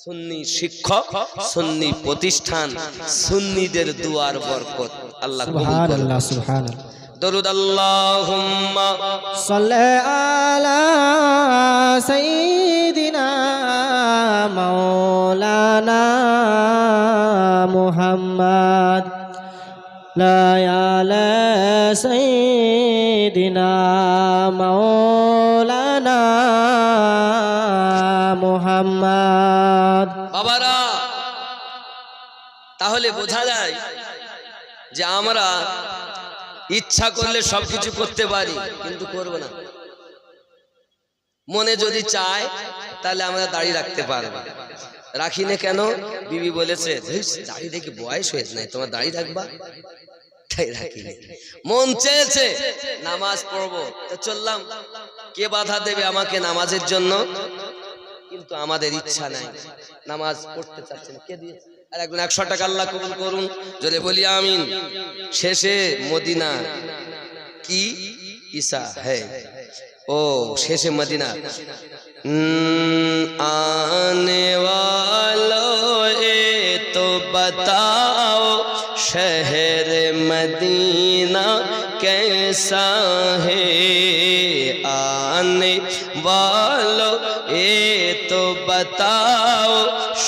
সুন্নি শিক্ষক, সুন্নি প্রতিষ্ঠান, সুন্নিদের দুয়ার বরকত আল্লাহ কবুল করুন। সুবহানাল্লাহ সুবহানাল্লাহ। দরুদ আল্লাহুম্মা সাল্লি আলা সাইয়্যিদিনা মাওলানা মুহাম্মদ লা আলা সাইয়্যিদিনা মাওলানা মুহাম্মদ। বাবারা, তাহলে বোঝা যায় যে আমরা ইচ্ছা করলে সবকিছু করতে পারি, কিন্তু করব না। মনে যদি চায় তাহলে আমরা দাড়ি রাখতে পারবো, রাখি না কেন? বিবি বলেছে দাড়ি দেখে বয়স হয়েছে নাই, তোমার দাড়ি রাখবা, তাই রাখি না। মন চেয়েছে নামাজ পড়বো, তো চললাম। কে বাধা দেবে আমাকে নামাজের জন্য? কিন্তু আমাদের ইচ্ছা নাই, নামাজ পড়তে চাচ্ছেন। কে দিয়েছে? আর একজন 100 টাকা আল্লাহ কবুল করুন, যদি বলি আমিন। শেষে মদিনা কি ঈসা হ্যাঁ, ও শেষে মদিনা आने वालों ये तो बताओ शहर मदीना कैसा है। आने वालों ये तो बताओ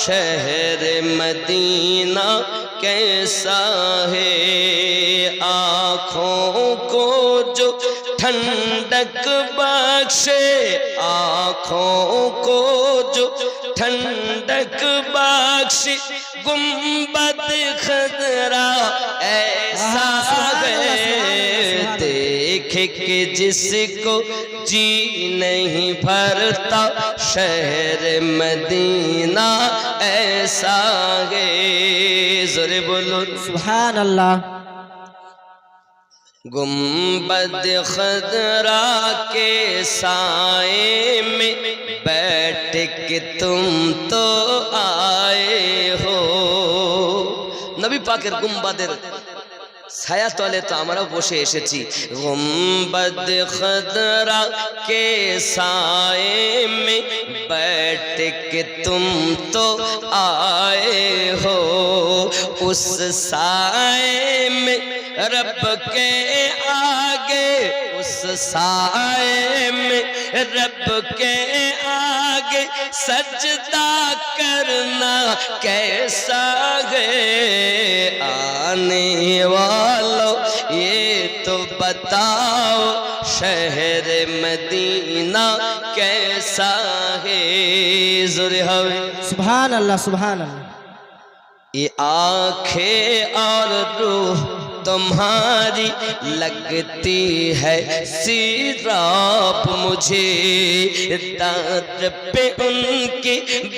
शहर मदीना कैसा है। आँखों को जो ठंडक बख्शे, आँखों को जो ठंडक बख्शे, गुंबद खदरा ऐसा है। देख के जिसको जी नहीं भरता शहर मदीना ऐसा है। जोरे बोलो सुभानअल्लाह। गुंबद खदरा के साए में बैठ के तुम तो आए हो। नबी पाकेर गुंबदेर ছায়া তলে তো আমরাও বসে এসেছি। गुंबद खदरा के साए में बैठ के तुम तो आए हो। उस साए में रब के आगे, उस साए में रब के आगे सजदा करना कैसा है। आने वालों ये तो बताओ शहर मदीना कैसा है। ज़ोरे हवे सुभानअल्लाह सुभानअल्लाह। ये आँखें और रूह तुम्हारी लगती है सिराप मुझे। दर पे उनके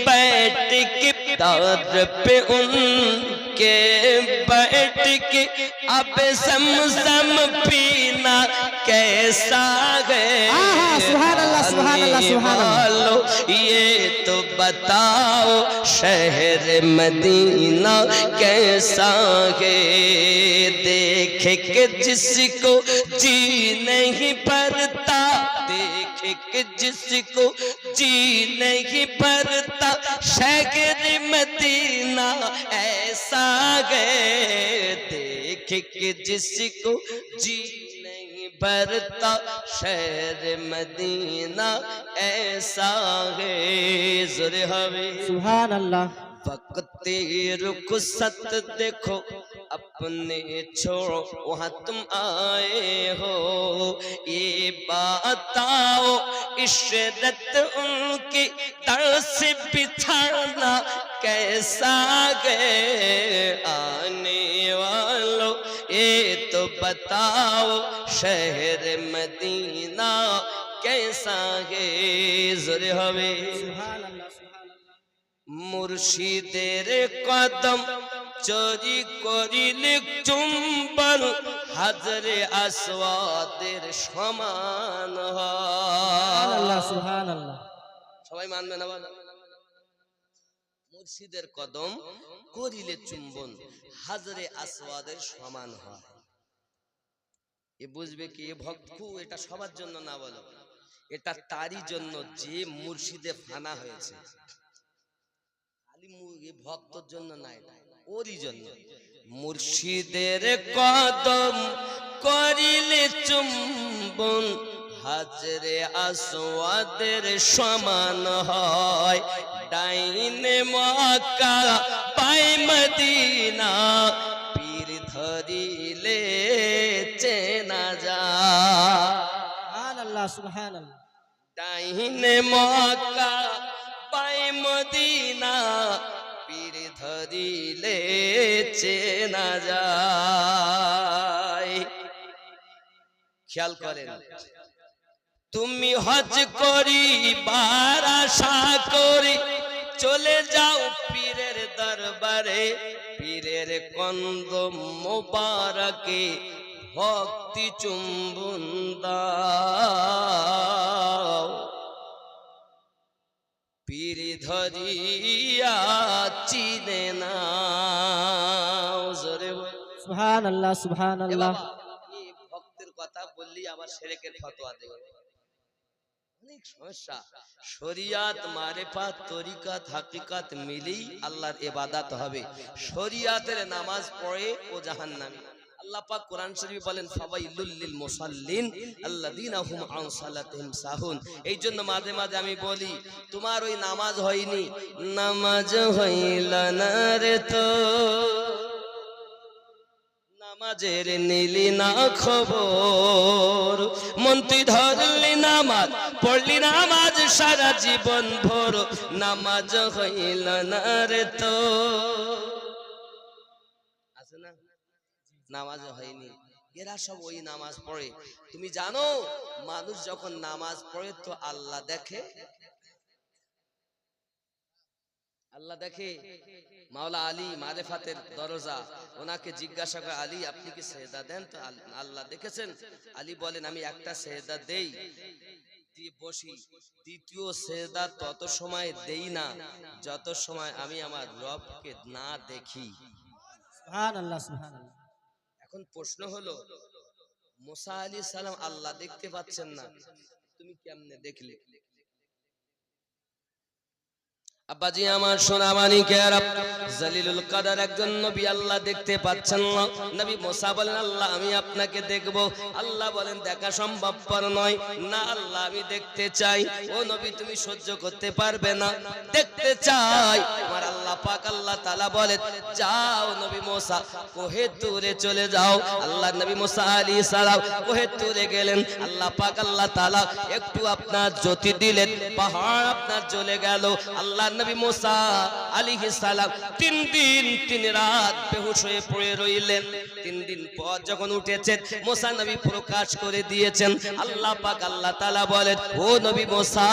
बैठ के, दर पे उनके बैठ के अब समसम पीना कैसा है। सुभानअल्लाह सुभानअल्लाह सुभानअल्लाह। ये तो बताओ शहर मदीना कैसा है। देख के जिसको जी नहीं भरता, देख के जिसको जी नहीं भरता शहर मदीना ऐसा है। देख के जिसको जी नहीं भरता शहर मदीना ऐसा है। ज़ोरे हवे सुभानअल्लाह। वक्त रुखसत देखो अपने छोड़ो वहाँ तुम आए हो। ये बताओ इशरत उनकी तरस बिछाना कैसा है। आने वालों ये तो बताओ शहर मदीना कैसा है। ज़ोरे हवे मुर्शिदेर कदम चोरी करिले चुम्बन हाजरे আসওয়াদের সমান হয়। আল্লাহ সুবহানাল্লাহ। সবাই মানবে না? মুর্শিদের কদম করিলে চুম্বন হাজরে আসওয়াদের সমান হয়। এ বুঝবে কি এ ভক্ত, এটা সবার জন্য না, বলো এটা তারই জন্য যে মুর্শিদে ফানা হয়েছে। ভক্তর জন্য নাই, ওরই জন্য। মুর্শিদের কদম করিলে চুম্বন হাজরে আসওয়াদের সমান হয়, ডাইনে মক্কা বাই মদিনা পীর ধরিলে চেনা যায়। সুবহানাল্লাহ সুবহানাল্লাহ। ডাইনে মক্কা বাই মদিনা পীর ধরিলে চেনা যায়। খেয়াল করেন, তুমি হজ করি বার আশা করি চলে যাও পীরের দরবারে, পীরের কন্দম মোবারকে ভক্তি চুম্বন দাও, পীর ধরিয়া চিনে নাও। জোরে বল সুবহানাল্লাহ সুবহানাল্লাহ। এই ভক্তের কথা বললি আবার শিরকের ফতোয়া দেবে, অনেক সমস্যা। শরিয়াত মারেফাত তরিকাত হাকিকাত মিলেই আল্লাহর ইবাদত হবে। শরিয়াতের নামাজ পড়ে ও জাহান্নামী। আল্লাহ পাক কোরআন শরীফে বলেন ফাওয়াইলুল লিল মুসাল্লিন আল্লাযীনা হুম আন সালাতিহিম সাহুন। এই জন্য মাঝে মাঝে আমি বলি, তোমার ওই নামাজ হয়নি, নামাজ হইল না রে তো, নামাজের নিলি না খবর, মন তুই ধরলি নামাজ পড়লি নামাজ সারা জীবন ভোর, নামাজ হইল না রে তো। আছে না, নামাজ হয়নি, এরা সব ওই নামাজ পড়ে। তুমি জানো মানুষ যখন নামাজ পড়ে তো আল্লাহ দেখে, আল্লাহ দেখে। মাওলা আলী মারেফাতের দরজা, ওনাকে জিজ্ঞাসা করে আলী আপনি কি সেজদা দেন? তো আল্লাহ দেখেছেন? আলী বলেন আমি একটা সেজদা দেই দিয়ে বসি, দ্বিতীয় সেজদা তত সময় দেই না যত সময় আমি আমার রবকে না দেখি। সুবহানাল্লাহ সুবহানাল্লাহ। এখন প্রশ্ন হলো, মুসা আলাইহিস সালাম আল্লাহ দেখতে পাচ্ছেন না, তুমি কেমনে দেখলে? আব্বাজি আমার সোনা মানিকেরা, জলিলুল কদর একজন নবী, আল্লাহ দেখতে পাচ্ছেন না। নবী মুসা বলেন আল্লাহ আমি আপনাকে দেখব। আল্লাহ বলেন দেখা সম্ভবপর নয়। না আল্লাহ আমি দেখতে চাই। ও নবী তুমি সহ্য করতে পারবে না? দেখতে চাই। আমার আল্লাহ পাক আল্লাহ তাআলা বলেন যাও নবী মুসা কোহে তুরে চলে যাও। আল্লাহ নবী মুসা আলাইহিস সালাম কোহে তুরে গেলেন। আল্লাহ পাক আল্লাহ তাআলা একটু আপনার জ্যোতি দিলেন, পাহাড় আপনার জ্বলে গেল। আল্লাহ নবী মুসা আলাইহিস সালাম 3 দিন 3 রাত বেহুশ হয়ে পড়ে রইলেন। 3 দিন পর যখন উঠেছেন মুসা নবী প্রকাশ করে দিয়েছেন। আল্লাহ পাক আল্লাহ তাআলা বলেন ও নবী মুসা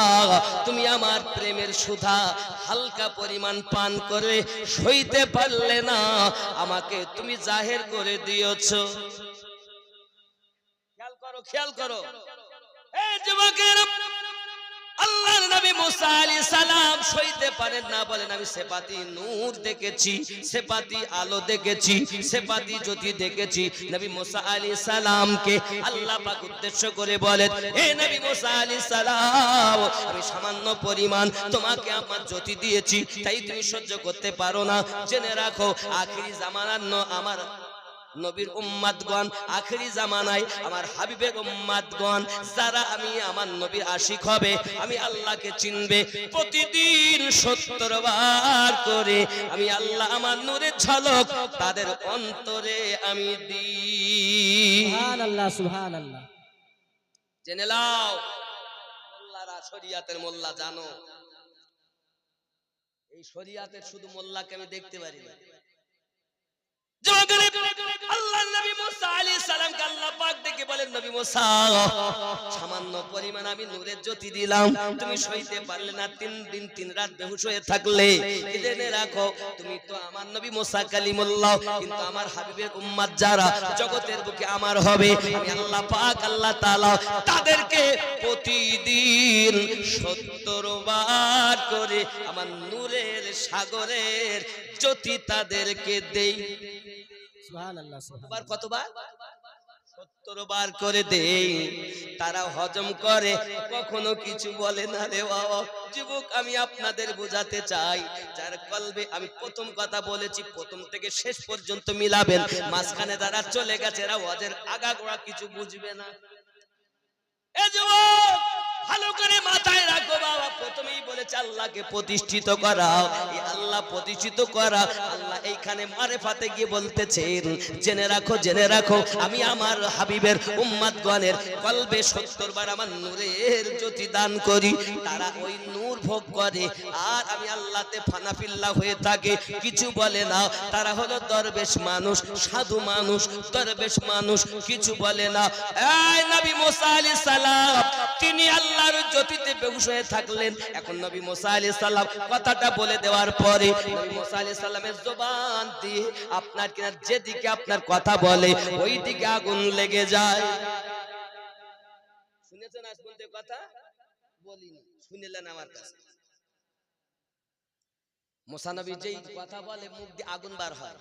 তুমি আমার প্রেমের সুধা হালকা পরিমাণ পান করে সইতে পারলে না, আমাকে তুমি জাহির করে দিয়েছো। খেয়াল করো খেয়াল করো, এই যুবকেরা, আল্লাহর নবী মুসা আলাইহিস সালাম সইতে পারেন না, বলেন আমি সেপাতি নূর দেখেছি, সেপাতি আলো দেখেছি, সেপাতি জ্যোতি দেখেছি। নবী মুসা আলাইহিস সালামকে আল্লাহ পাক উদ্দেশ্য করে বলেন হে নবী মুসা আলাইহিস সালাম আমি সামান্য পরিমাণ তোমাকে আমার জ্যোতি দিয়েছি, তাই তুমি সহ্য করতে পারো না। জেনে রাখো আখিরি জামানার আমার নবীর উম্মতগণ, আখেরি জামানায় আমার হাবিবের উম্মতগণ যারা আমি আমার নবীর আশিক হবে, আমি আল্লাহকে চিনবে, প্রতিদিন 70 বার করে আমি আল্লাহ আমার নূরের ঝলক তাদের অন্তরে আমি দিই। সুবহানাল্লাহ সুবহানাল্লাহ। জেনে নাও মোল্লারা শরিয়াতের মোল্লা, জানো এই শরিয়াতের শুধু মোল্লাকে আমি দেখতে পারি না। আল্লাহর নবী মুসা আলাইহিস সালামকে আল্লাহ পাক ডেকে বলেন নবী মুসা সামান্য পরিমাণ আমি নূরের জ্যোতি দিলাম, তুমি সইতে পারলে না, 3 দিন 3 রাত বেহুশ হয়ে থাকলে। জেনে রাখো তুমি তো আমার নবী মুসা কালিমুল্লাহ, কিন্তু আমার হাবিবের উম্মত যারা জগতের বুকে আমার হবে, আমি আল্লাহ পাক আল্লাহ তাআলা তাদেরকে প্রতিদিন 70 বার করে আমার নূরের সাগরের জ্যোতি তাদেরকে দেই। সুবহানাল্লাহ সুবহানাল্লাহ। কতবার? বার করে দেই, তারা হজম করে, কখনো কিছু বলে না রে বাবা। যুবক, আমি আপনাদের বোঝাতে চাই, যার কলবে আমি প্রথম কথা বলেছি, প্রথম থেকে শেষ পর্যন্ত মিলাবেন, মাঝখানে যারা চলে গেছে এরা ওয়াজের আগাগোড়া কিছু বুঝবে না। এ যুবক, ভালো করে মাথায় রাখো বাবা, প্রথমেই বলেছে আল্লাহকে প্রতিষ্ঠিত করা। এই আল্লাহ প্রতিষ্ঠিত করা, আল্লাহ এইখানে মারেফাতে গিয়ে বলতেছেন, জেনে রাখো, জেনে রাখো, আমি আমার হাবিবের উম্মতগণের কলবে 70 বার আমার নূরের জ্যোতি দান করি, তারা ওই নূর ভোগ করে, আর আমি আল্লাহতে ফানাফিল্লাহ হয়ে থাকে, কিছু বলে না। তারা হলো দরবেশ মানুষ, সাধু মানুষ, দরবেশ মানুষ, কিছু বলে না। এই নবী মুসা আলাইহিস সালাম, তিনি আল্লাহর জ্যোতিতে বেহুশ হয়ে থাকলেন। এখন নবী মুসা আলাইহিস সালাম কথাটা বলে দেওয়ার পরে নবী মুসা আলাইহিস সালামের জবান দিয়ে আপনার কিনা যেদিকে আপনার কথা বলে ওই দিকে আগুন লেগে যায়। শুনেছেন আজ পর্যন্ত কথা বলিনি, শুনিলেন আমার কাছে। মুসা নবী যেই কথা বলে মুখ দিয়ে আগুন বার হয়,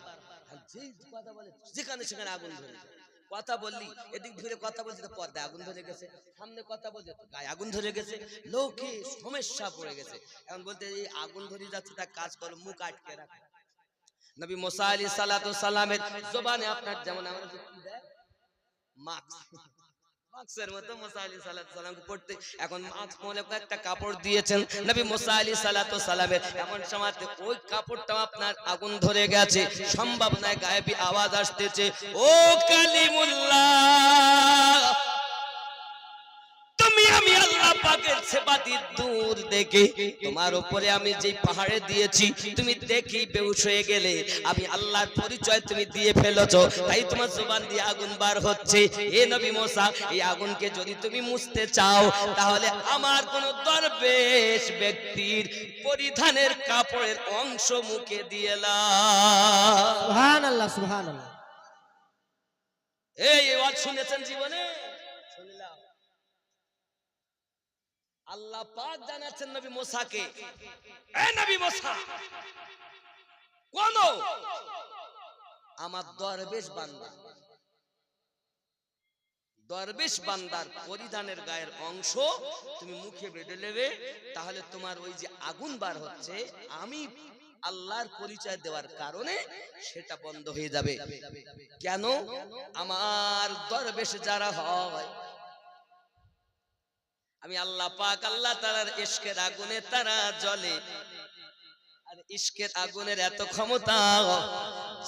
আর যেই কথা বলে যেখানে সেখানে আগুন ধরে যায়। কথা বললি এদিক ধরে কথা বলছে তো পর্দায় আগুন ধরে গেছে, সামনে কথা বলছে তো গায়ে আগুন ধরে গেছে, লোকে সমস্যা পড়ে গেছে। এখন বলতে এই আগুন ধরে যাচ্ছে, তা কাজ করো, মুখ আটকে রাখো। নবী মুসা আলাইহিস সালাতু সালামের জবানে আপনার যেমন আমরা কি দেয় মাস্ক, মাস্কের মতো মুসা আলাইহিস সালাতু সালামকে পড়তে, এখন মাস্ক বলে একটা কাপড় দিয়েছেন নবী মুসা আলাইহিস সালাতু সালামের, এমন সময় ওই কাপড়টা আপনার আগুন ধরে গেছে, সম্ভব নয়, গায়েবী আওয়াজ আসতেছে, ও কালিমুল্লাহ, তুমি আমি আল্লাহ পাকের সেবাতি দূর দেখে তোমার উপরে আমি যে পাহাড়ে দিয়েছি, তুমি দেখি বেহুশ হয়ে গেলে, আমি আল্লাহর পরিচয় তুমি দিয়ে ফেলেছো, তাই তোমার জবান দিয়ে আগুন বার হচ্ছে। এ নবী মুসা, এই আগুনকে যদি তুমি মুছতে চাও, তাহলে আমার কোন দরবেশ ব্যক্তির পরিধানের কাপড়ের অংশ মুখে দিয়ে লাও। সুবহানাল্লাহ, সুবহানাল্লাহ। এই ওয়াজ শুনেছেন জীবনে? শুনলাম। আল্লাহ পাক জানাচ্ছেন নবী মুসাকে, এ নবী মুসা, কোন আমার দরবেশ বান্দা, দরবেশ বান্দার পরিধানের গায়ের অংশ তুমি মুখে বেঁধে নেবে, তাহলে তোমার ওই যে আগুন বার হচ্ছে, আমি আল্লাহর পরিচয় দেওয়ার কারণে সেটা বন্ধ হয়ে যাবে। কেন? আমার দরবেশ যারা হয়, আমি আল্লাহ পাক আল্লাহ তাআলার ইশকের আগুনে তারা জ্বলে, আর ইশকের আগুনের এত ক্ষমতা,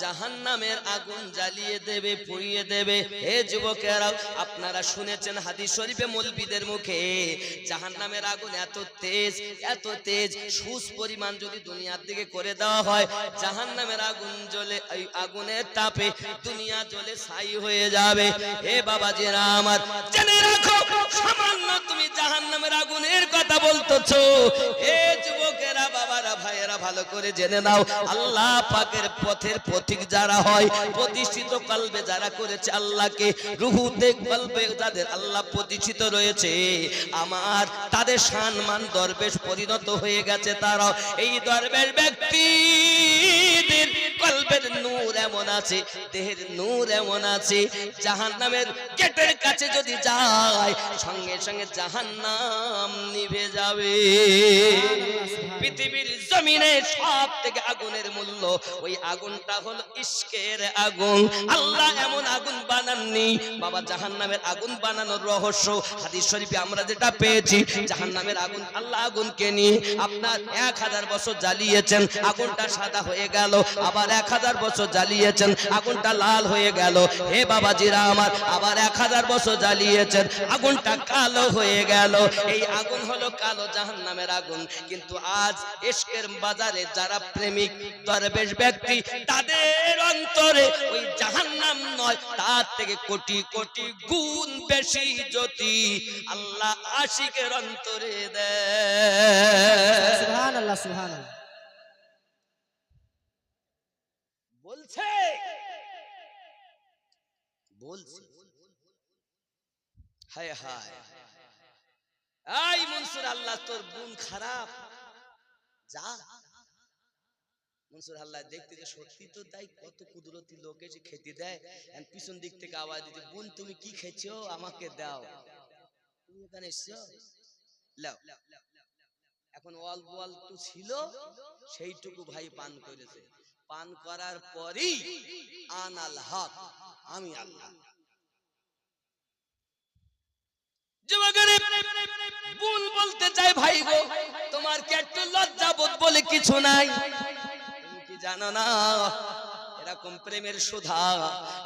জাহান্নামের আগুন জ্বালিয়ে দেবে, পুড়িয়ে দেবে। হে যুবকেরা, আপনারা শুনেছেন হাদিস শরীফে মৌলবীদের মুখে, জাহান্নামের আগুন এত তেজ, এত তেজ, সুস পরিমাণ যদি দুনিয়ার দিকে করে দেওয়া হয়, জাহান্নামের আগুন জ্বলে, এই আগুনের তাপে দুনিয়া জ্বলে ছাই হয়ে যাবে। হে বাবাজিরা আমার, জেনে রাখো, সামান্য তুমি জাহান্নামের আগুনের কথা বলতেছো। হে যুবকেরা, বাবারা, ভাইয়েরা, ভালো করে জেনে নাও, আল্লাহ পাকের পথের পথিক যারা হয়, প্রতিষ্ঠিত কলবে যারা করেছে আল্লাহকে, রুহুতে কলবে যাদের আল্লাহ প্রতিষ্ঠিত রয়েছে, আমার তাদের সম্মান দরবেশ পরিণত হয়ে গেছে। তারা এই দরবেশ ব্যক্তিদের কলবের নূর এমন আছে, দেহের নূর এমন আছে, জাহান্নামের গেটের কাছে যদি যায়, সঙ্গে সঙ্গে জাহান্নাম নিভে যাবে। পৃথিবীর জমিনে সব থেকে আগুনের মূল্য, ওই আগুনটা হলো ইশকের আগুন। আল্লাহ এমন আগুন বানাননি বাবা, জাহান্নামের আগুন বানানোর রহস্য হাদিস শরীফে আমরা যেটা পেয়েছি, জাহান্নামের আগুন, আল্লাহ আগুনকে নিয়ে আপনার 1000 বছর জ্বালিয়েছেন, আগুনটা সাদা হয়ে গেল, আবার 1000 বছর জ্বালিয়েছেন, আগুনটা লাল হয়ে গেল। হে বাবাজিরা আমার, আবার 1000 বছর জ্বালিয়েছেন, আগুনটা কালো হয়ে গেল। এই আগুন হলো কালো জাহান্নামের আগুন। কিন্তু আজ ইশকের বাজারে যারা প্রেমিক দরবেশ ব্যক্তি, তাদের অন্তরে ওই জাহান্নাম নয়, তার থেকে কোটি কোটি গুণ বেশি জ্যোতি আল্লাহ আশিকের অন্তরে দেয়। সুবহানাল্লাহ, সুবহানাল্লাহ। বলছে, বলছে, হায় হায়, এই মনসুর, আল্লাহ তোর গুণ খারাপ, যা মনসুর আল্লাহ দেখতে যে সত্যি তো তাই, কত কুদরতি লোক এসে খেতে দেয়। পিছন দিক থেকে আওয়াজ দিতে, বোন তুমি কি খেয়েছো আমাকে দাও, তুমি এখানে এসছো লাও। এখন অল্প অল্প ছিল সেইটুকু ভাই পান করেছে। পান করার পরই আনাল হক, আমি আল্লাহ। বোন বলতে চাই ভাই গো, তোমার কি একটু লজ্জাবোধ বলে কিছু নাই? তুমি কি জানো না এরকম প্রেমের সুধা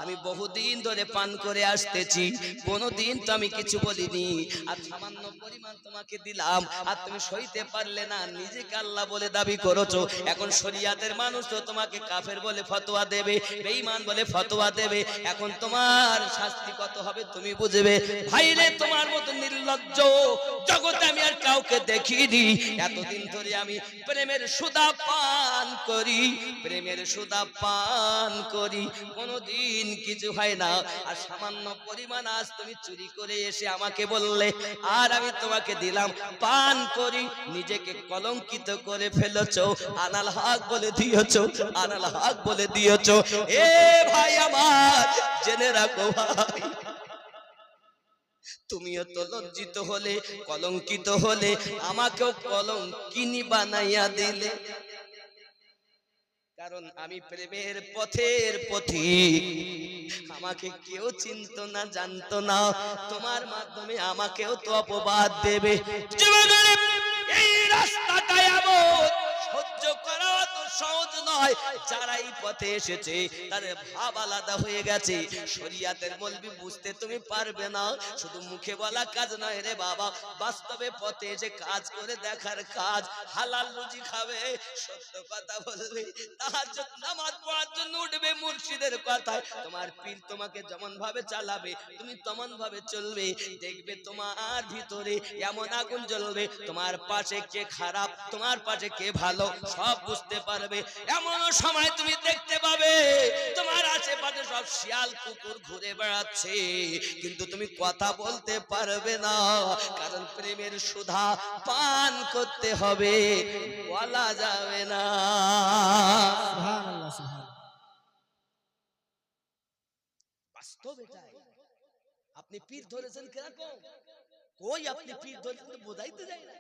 আমি বহুদিন ধরে পান করে আসতেছি, কোনোদিন তো আমি কিছু বলিনি। আর সামান্য পরিমাণ তোমাকে দিলাম আর তুমি সইতে পারলে না, নিজেকে আল্লাহ বলে দাবি করেছো। এখন শরিয়াতের মানুষ তো তোমাকে কাফের বলে ফতোয়া দেবে, বেঈমান বলে ফতোয়া দেবে। এখন তোমার শাস্তি কত হবে তুমি বুঝবে। ভাইরে, তোমার মতো নির্লজ্জ জগতে আমি আর কাউকে দেখিনি। এতদিন ধরে আমি প্রেমের সুধা পান করি, প্রেমের সুধা পান করি, কোনোদিন কিছু হয় না। আর সামান্য পরিমাণ আজ তুমি চুরি করে এসে আমাকে বললে, আর আমি তোমাকে দিলাম, পান করি, নিজেকে কলঙ্কিত করে ফেলেছো, আনাল হক বলে দিয়েছো, আনাল হক বলে দিয়েছো। এ ভাই আমার, জেনে রাখো ভাই, তুমিও তো লজ্জিত হলে, কলঙ্কিত হলে, আমাকেও কলঙ্কিনী বানাইয়া দিলে। কারণ আমি প্রেমের পথের পথিক, আমাকে কেউ চিনতো না, জানতো না, তোমার মাধ্যমে আমাকেও তো অপবাদ দেবে। এই রাস্তাটা এমন, সহ্য করা তো সহজ নয়। যারা এই পথে এসেছে তাদের ভাব আলাদা হয়ে গেছে। শরিয়াতের মলবি বুঝতে তুমি পারবে না, শুধু মুখে বলা কাজ নয় রে বাবা, বাস্তবে পথে এসে কাজ করে দেখার কাজ। হালাল রুজি খাবে, সত্য কথা বলবে, তাহাজ্জুদ নামাজ পড়ার জন্য উঠবে মুর্শিদের কথায়। তোমার পীর তোমাকে যেমন ভাবে চালাবে তুমি তেমন ভাবে চলবে। দেখবে তোমার ভিতরে এমন আগুন জ্বলবে, তোমার পাশে কে খারাপ, তোমার পাশে কে ভালো সব বুঝতে পারবে। এমন সময় তুমি দেখতে পাবে তোমার আশেপাশে সব শিয়াল কুকুর ঘুরে বেড়াচ্ছে, কিন্তু তুমি কথা বলতে পারবে না। কারণ প্রেমের সুধা পান করতে হবে, বলা যাবে না। সুবহানাল্লাহ, সুবহানাল্লাহ। বাস্তব এটাই। আপনি পীর ধরেছেন কিরকম, কই আপনি পীর ধরেছেন তো বোঝাইতে যায় না।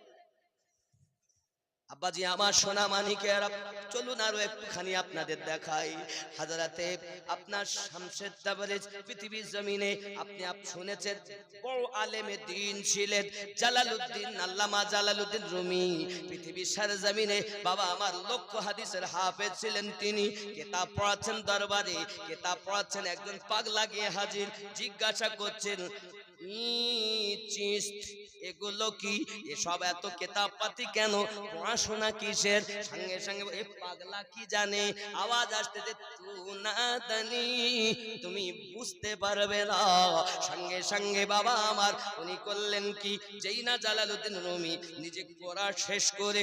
আব্বাজি আমার সোনা মানিকেরা, চলুন আরো একটুখানি আপনাদের দেখাই। হাজারাতে আপনার শামসেদ তাবরেজ পৃথিবীর জমিনে আপনি শুনেছেন বড় আলেমে দ্বীন ছিলেন জালালউদ্দিন, আল্লামা জালালউদ্দিন রুমি। পৃথিবীর সরজমিনে বাবা আমার লক্ষ হাদিসের হাফেজ ছিলেন তিনি। কিতাব পড়াচ্ছেন দরবারে, কিতাব পড়াচ্ছেন, একজন পাগলা গিয়ে হাজির, জিজ্ঞাসা করছেন এগুলো কি, এসব এত কিতাব পাতি কেন, পড়াশোনা কিসের? সঙ্গে সঙ্গে এ পাগলা কি জানে, আওয়াজ আসতেছে তু না দানি, তুমি বুঝতে পারবে না। সঙ্গে সঙ্গে বাবা আমার উনি করলেন কি, যেই না জালালউদ্দিন রুমি নিজে পড়া শেষ করে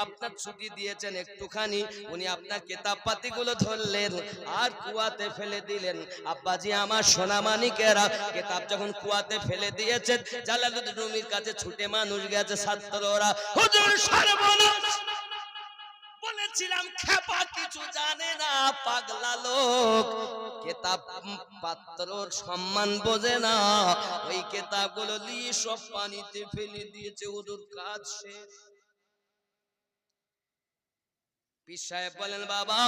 আপনার ছুটি দিয়েছেন একটুখানি, উনি আপনার কিতাব পাতিগুলো ধরলেন আর কুয়াতে ফেলে দিলেন। আব্বাজি আমার সোনা মানিকেরা, কিতাব যখন কুয়াতে ফেলে দিয়েছেন, জালালউদ্দিন রুমির কাছে ছুটে মানুষ গেছে, ছাত্ররা, হুজুর সর্বনাশ, বলেছিলাম খেপা কিছু জানে না, পাগলা লোক, কিতাব পাত্রর সম্মান বোঝে না, ওই কিতাবগুলো নিয়ে সব পানিতে ফেলে দিয়েছে, হুজুর কাজ শেষ। পীর সাহেব বলেন বাবা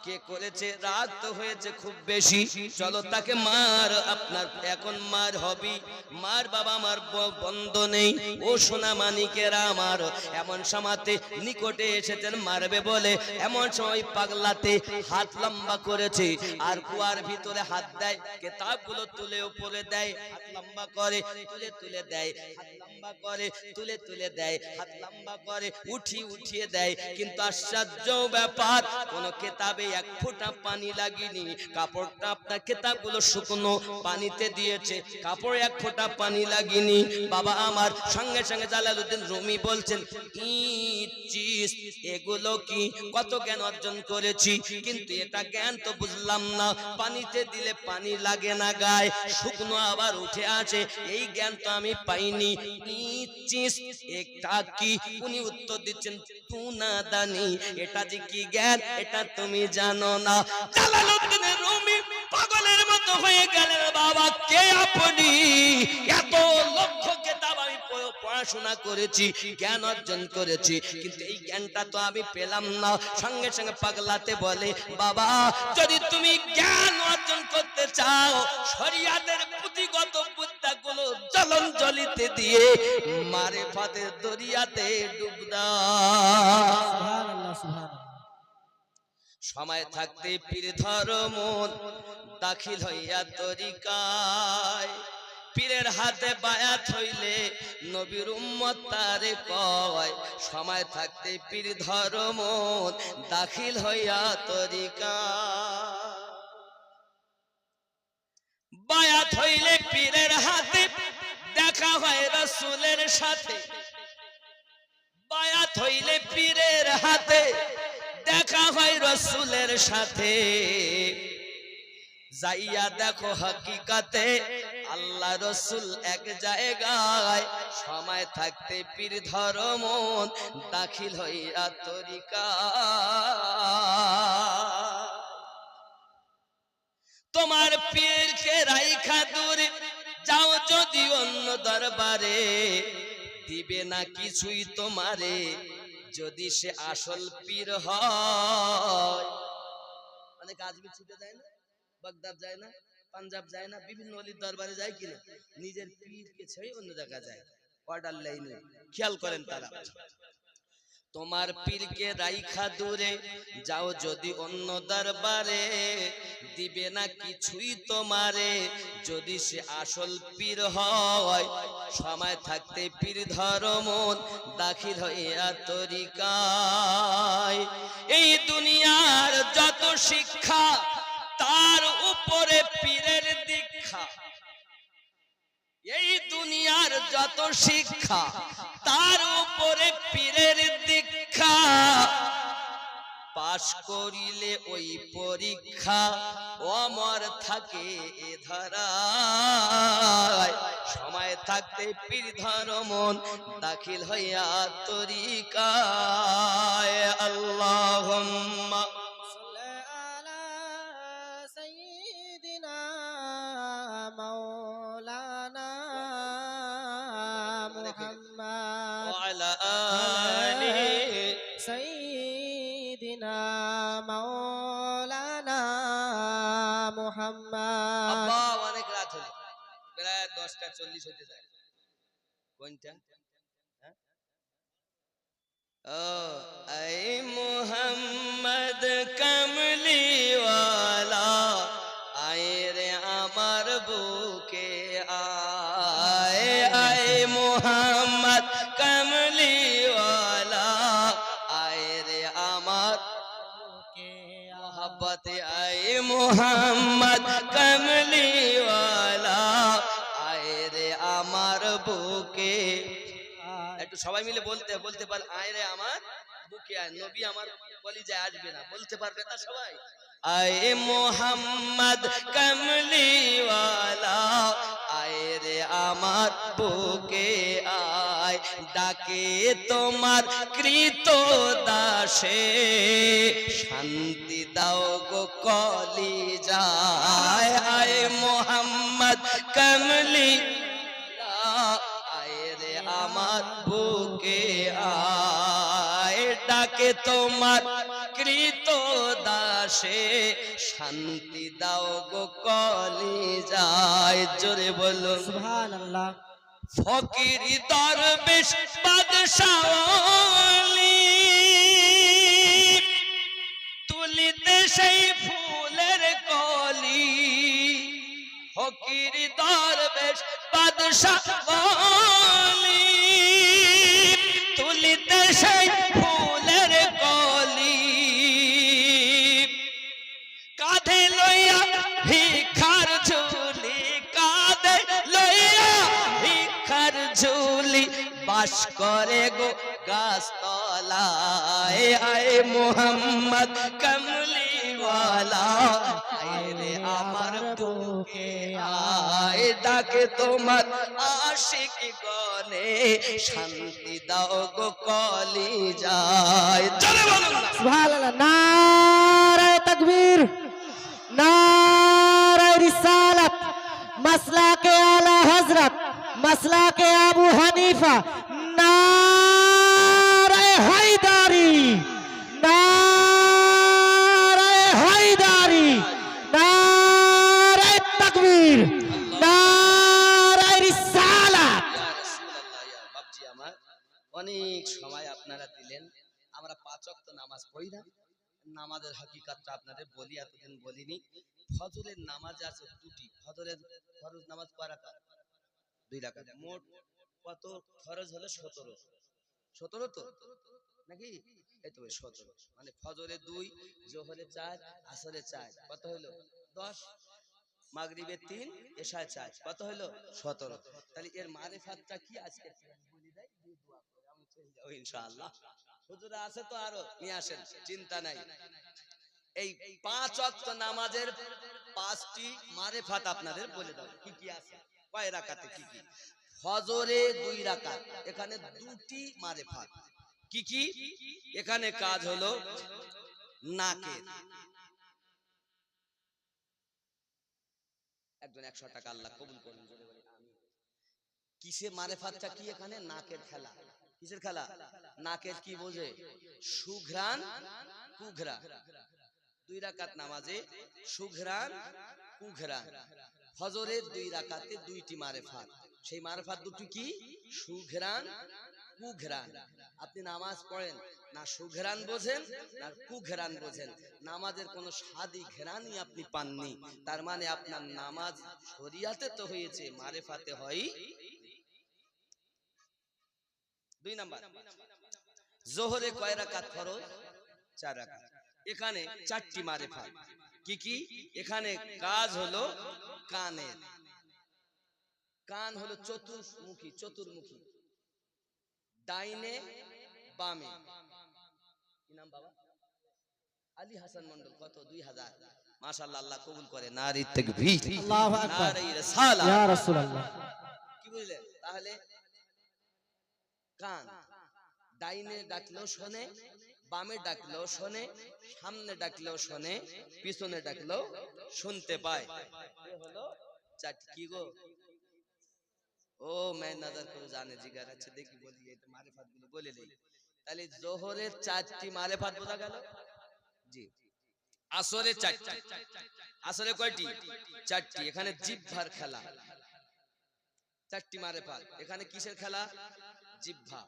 কে করেছে, রাগ তো হয়েছে খুব বেশি, চলো তাকে মার, আপনার এখন মার হবি, মার বাবা, আমার বন্ধ নেই। ও সোনা মানিকেরা আমার, এমন সময়তে নিকটে এসেছেন মারবে বলে, এমন সময় পাগলাতে হাত লম্বা করেছে আর কুয়ার ভিতরে হাত দেয়, কিতাবগুলো তুলে উপরে দেয়, হাত লম্বা করে তুলে তুলে দেয়, হাত লম্বা করে তুলে তুলে দেয়, হাত লম্বা করে উঠিয়ে দেয়। কিন্তু আশ্চর্য ব্যাপার, কোন কিতাবে এক ফোঁটা পানি লাগেনি, কাপড়টা আপনার কিতাবগুলো শুকনো পানিতে দিয়েছে, কাপড় এক ফোঁটা পানি লাগেনি। বাবা আমার সঙ্গে সঙ্গে জালালউদ্দিন রুমি বলছেন, ইট চিজ এগুলো কি, কত জ্ঞান অর্জন করেছি, কিন্তু এটা জ্ঞান তো বুঝলাম না। পানিতে দিলে পানি লাগে না গায়ে, শুকনো আবার উঠে আসে, এই জ্ঞান তো আমি পাইনি। ইট চিজ এটা কি? উনি উত্তর দিচ্ছেন, তুনা দানি, এটা যে কি জ্ঞান এটা তুমি জানো না। জালালউদ্দিন রুমি পাগলের মতো হয়ে গেলেন, বাবা কে আপনি? এত লক্ষ কিতাব আমি পড়াশোনা করেছি, জ্ঞান অর্জন করেছি, কিন্তু এই জ্ঞানটা তো আমি পেলাম না। সঙ্গে সঙ্গে পাগলাতে বলে, বাবা যদি তুমি জ্ঞান অর্জন করতে চাও, শরিয়াতের পুঁথিগত বিদ্যাগুলো জলঞ্জলিতে দিয়ে মারিফাতের দরিয়াতে ডুব দাও। সুবহানাল্লাহ সুবহানাল্লাহ। সময় থাকতে পীর ধর্ম দাখিল হইয়া তরিকায়, পীরের হাতে বায়াত হইলে নবীর উম্মত তারে কয়। সময় থাকতে পীর ধর্ম দাখিল হইয়া তরিকায়, বায়াত হইলে পীরের হাতে দেখা হয় রাসূলের সাথে, বায়াত হইলে পীরের হাতে দেখা হয় রাসূলের সাথে। যাইয়া দেখো হাকিকাতে আল্লাহ রাসূল এক জায়গায়, সময় থাকতে পীর ধর্ম দাখিল হইয়া তরিকায়। তোমার পীরকে রাইখা দূরে যাও যদি অন্য দরবারে, দিবে না কিছুই তোমারে যদি সে আসল পীর হয়। মানে কাজবি ছুটে যায় না, বাগদাদ যায় না, পাঞ্জাব যায় না, বিভিন্ন ওলির দরবারে যায় কিনা, নিজের পীরকে ছেড়ে অন্য জায়গা যায়, অর্ডার লাইনে। খেয়াল করেন তারা, তোমার পীরকে রাইখা দূরে যাও যদি অন্য দরবারে, দিবে না কিছুই তোমারে যদি সে আসল পীর হয়। সময় থাকতে পীর ধর্ম দাখিল হইয়া তরিকায়। এই দুনিয়ার যত শিক্ষা তার উপরে পীরের দীক্ষা, এই দুনিয়ার যত শিক্ষা তার উপরে পীরের দীক্ষা। পাশ করিলে ওই পরীক্ষা অমর থাকে এ ধারায়। সময় থাকতে পীর ধর্ম দাখিল হইয়া তরিকায়। আল্লাহুম্মা সাল্লি আলা সাইয়্যিদিনা মাওলানা মুহাম্মদ ওয়া আলা আলিহি সাইয়্যিদিনা মাওলানা মুহাম্মদ। আব্বা অনেক রাত হলো, প্রায় 10টা 40 হতে যায়। কোনটা? হ্যাঁ? ও আই মুহাম্মদ কামলিওয়ালা, আয় রে আমার বুকে আয়। আয় মুহাম্মদ কামলিওয়ালা, আয় রে আমার মোহব্বতে। আয় মুহাম্মদ কামলিওয়ালা, আয় রে আমার বুকে। একটু সবাই মিলে বলতে পারে, আয় রে আমার বুকে আয়। নবী আমার কলিজায় আসবে না, বলতে পারবে তা সবাই? আয় মোহাম্মদ কামলিওয়ালা, আয় রে আমার বুকে আয়। ডাকে তোমার কৃত দাসে, শান্তি দাও গো কলিজায়। আয় মোহাম্মদ কামলিওয়ালা, আয় রে আমার বুকে আয়। ডাকে তোমার কৃত দাসে, শান্তি দাও গো কলিজায়। জোরে বলুন সুবহানাল্লাহ। ফকির দরবেশ বাদশাহ ওলি, তুলিতে সেই ফুলের কলি। ফকির দরবেশ বাদশাহ ওলি, তুলিতে সেই ফুলের কলি। বাস করে গো গাছতলায়, আয় মোহাম্মদ কমলিওয়ালা, আয় রে আমার বুকে আয়, ডাকে তোমার আশিক গনে, শান্তি দাও গো কলিজায়। চলে বলুন না। সুবহানাল্লাহ। নারায়ে তাকবীর, নারায়ে রিসালাত, মাসলাকে আলা হযরত, মাসলাকে আবু হানিফা, নারায়ে হায়দারি, নারায়ে হায়দারি, নারায়ে তাকবীর, নারায়ে রিসালাত। ইয়া রাসূলুল্লাহ, ইয়া বাপজি আমার, অনেক সময় আপনারা দিলেন। আমরা 5 ওয়াক্ত নামাজ পড়ি না, নামাজের হাকিকতটা আপনাদের বলি, এতদিন বলিনি। ফজরের নামাজ আছে দুটি। ফজরের ফরজ নামাজ কয় রাকাত? 2 রাকাত। মোট কত ফরজ হলো? 17 তো নাকি? এই তো 17, মানে ফজরে 2, জোহরে 4, আসরে 4, কত হলো? 10। মাগরিবে 3, এশায় 4, কত হলো? 17। তাহলে এর মারিফাতটা কি আজকে বলি দেয়, দিয়ে দোয়া করে আমি চলে যাব ইনশাআল্লাহ। হুজুরা আছে তো, আরো নিয়ে আসেন, চিন্তা নাই। এই 5 ওয়াক্ত নামাজের 5টি মারিফাত আপনাদের বলে দাও কি কি আছে, কয় রাকাতে কি কি। ফজরে 2 রাকাত, এখানে 2টি মারিফাত। কি কি? এখানে কাজ হলো নাকের। একজন 100 টাকা আল্লাহ কবুল করুন, জোরে বলি আমিন। কিসে মারিফাতটা কি? এখানে নাকের খেলা। কিসের খেলা? নাকের কি বোঝে? সুঘ্রাণ কুঘ্রাণ। 2 রাকাত নামাজে সুঘ্রাণ কুঘ্রাণ। ফজরের 2 রাকাতে 2টি মারিফাত। সেই মারিফাত দুটি কি? সুঘ্রাণ কুঘ্রাণ। আপনি নামাজ পড়েন না সুঘ্রাণ বোঝেন না কুঘ্রাণ বোঝেন, নামাজের কোনো স্বাদই ঘ্রাণই আপনি পাননি, তার মানে আপনার নামাজ শরিয়াতে তো হয়েছে, মারিফাতে হয়। 2 নাম্বার, জোহরে কয় রাকাত ফরজ? 4 রাকাত। এখানে 4টি মারিফাত। কি কি? এখানে কাজ হলো কানের। কান হলো চতুর্মুখী, ডাইনে বামে। কি নাম বাবা? আলী হাসান মন্ডল। কত? 2000। মাশাআল্লাহ, আল্লাহ কবুল করে। নারী তাকবীর, আল্লাহু আকবার, নারী রিসালাত। ইয়া রাসূলুল্লাহ। কি বুঝলেন? তাহলে কান ডাইনে ডাকলেও শোনে, বামে ডাকলেও শোনে, সামনে ডাকলেও শোনে, পিছনে ডাকলেও শুনতে পায়। এ হলো 4টি। কি গো? ও मैं नजर করে জানে জিগার। আচ্ছা দেখি বলি, এটা মারিফাত গুলো বলে দেই। তাহলে জোহরের 4টি মারিফাত বোঝা গেল। জি। আসরে 4টি। আসরে কয়টি? 4টি। এখানে জিহ্বার খেলা। 4টি মারিফাত। এখানে কিসের খেলা? জিহ্বা।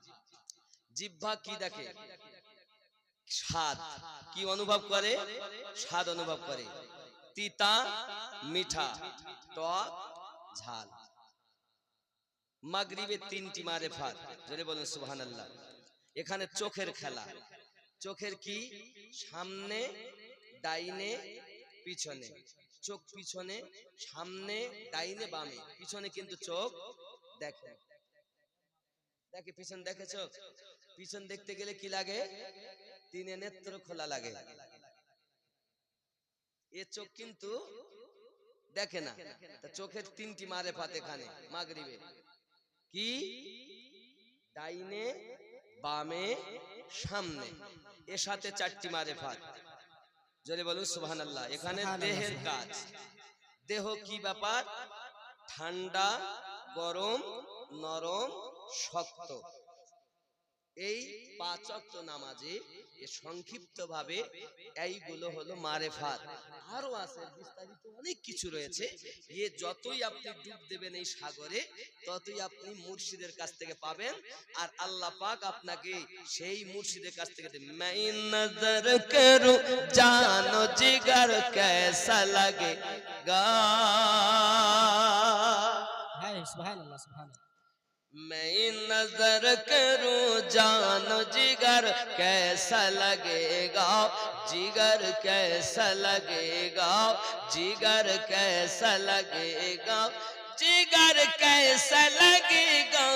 জিহ্বা কি দেখে? স্বাদ। কি অনুভব করে? স্বাদ অনুভব করে। তিতা মিঠা, টক ঝাল। মাগরিবে 3টি মারিফাত, জোরে বলুন সুবহানাল্লাহ। এখানে চোখের খেলা। চোখের কি? সামনে, ডাইনে, পিছনে। চোখ পিছনে, সামনে, ডাইনে, বামে। পিছনে কিন্তু চোখ দেখে। দেখে পিছন দেখে চোখ। পিছন দেখতে গেলে কি লাগে? 3 নেত্র খোলা লাগে। এ চোখ কিন্তু দেখে না। তা চোখের 3টি মারিফাত এখানে মাগরিবে। কি? ডাইনে, বামে, সামনে। এর সাথে 4টি মারিফাত, জোরে বলুন সুবহানাল্লাহ। এখানে দেহের কাজ। দেহ কি ব্যাপার? ঠান্ডা, গরম, নরম, শক্ত। এই 5 ওয়াক্ত নামাজে সংক্ষিপ্ত ভাবে এইগুলো হলো মারিফাত। আরো আছে বিস্তারিত অনেক কিছু রয়েছে। যতই আপনি ডুব দেবেন এই সাগরে, ততই আপনি মুর্শিদের কাছ থেকে পাবেন। আর আল্লাহ পাক আপনাকে সেই মুর্শিদের কাছ থেকে দেবেন। मैं नजर करूं जानो जिगर कैसा लगेगा, হ্যাঁ সুবহানাল্লাহ, সুবহানাল্লাহ। मैं नजर करूं जानो जिगर कैसा लगेगा, जिगर कैसा लगेगा, जिगर कैसा लगेगा, जिगर कैसा लगेगा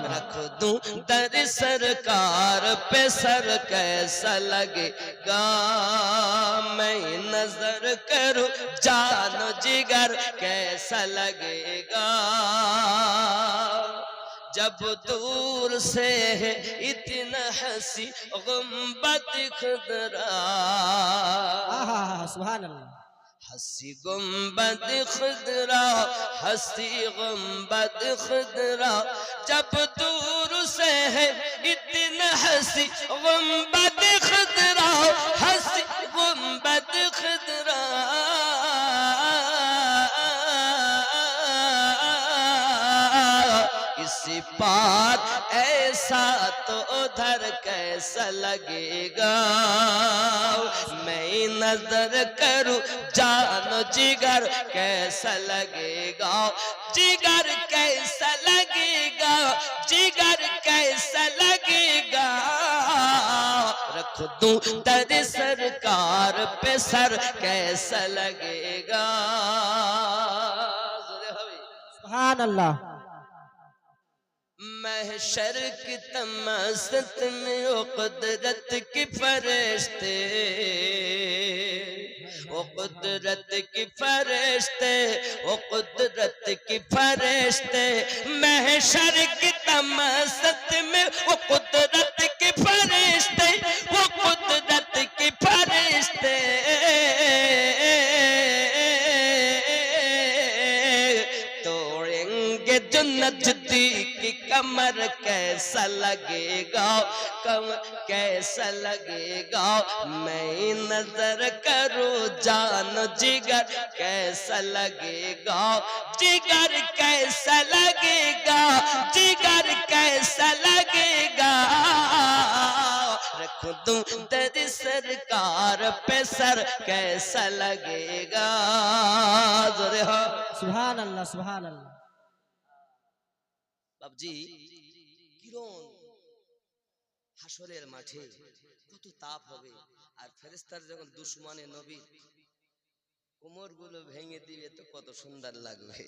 रख दूं दर सरकार पे सर कैसा लगेगा मैं नजर करूं जानो जिगर कैसा लगेगा जब दूर से है इतना हंसी गुम्बद खुदरा सुभान अल्लाह हंसी गुम्बद खुदरा हंसी गुम्बद खुदरा जब दूर से है इतना हंसी गुम्बद खुदरा हंसी गुम्बद खुदरा इसी पार ऐसा तो उधर कैसा लगेगा मैं नजर करूं जानो जिगर कैसा लगेगा जिगर कैसा लगेगा जिगर कैसा लगेगा रख दूं दर सरकार पे सर कैसा लगेगा सुभान अल्लाह महशर की तमस्त में ओ कुदरत की फरिश्ते ओ कुदरत की फरिश्ते ओ कुदरत की फरिश्ते महशर की तमस्त में ओ कुदरत की फरिश्ते ओ कुदरत की फरिश्ते तोड़ेंगे जो नजदी की कमर कैसा लगेगा कमर कैसा लगेगा मैं नजर करूं जानो जिगर कैसा लगेगा जिगर कैसा लगेगा जिगर कैसा लगेगा रख दूं दर सरकार पे सर कैसा लगेगा जोरे हो सुभान अल्लाह सुभान अल्लाह বাবজি কিরণ হাসরের মাঠে কত তাপ হবে আর ফেরেশতার যখন দুশমনে নবী কোমরগুলো ভেঙে দিবে তো কত সুন্দর লাগবে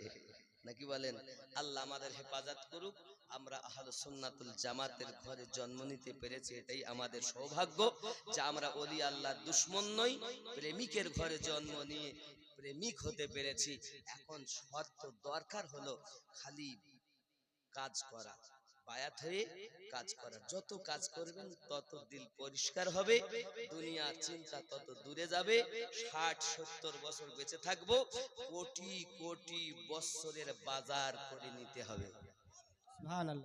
নাকি বলেন আল্লাহ আমাদের হেফাজত করুক আমরা আহলুস সুন্নাতুল জামাতের ঘরে জন্ম নিতে পেরেছি এটাই আমাদের সৌভাগ্য যে আমরা ওলি আল্লাহর দুশমন নই প্রেমিকের ঘরে জন্ম নিয়ে প্রেমিক হতে পেরেছি এখন শর্ত দরকার হলো খালি কাজ করা বায়াত হয়ে কাজ করা যত কাজ করবেন তত দিল পরিষ্কার হবে দুনিয়ার চিন্তা তত দূরে যাবে 60-70 বছর বেঁচে থাকবো কোটি কোটি বছরের বাজার করে নিতে হবে সুবহানাল্লাহ।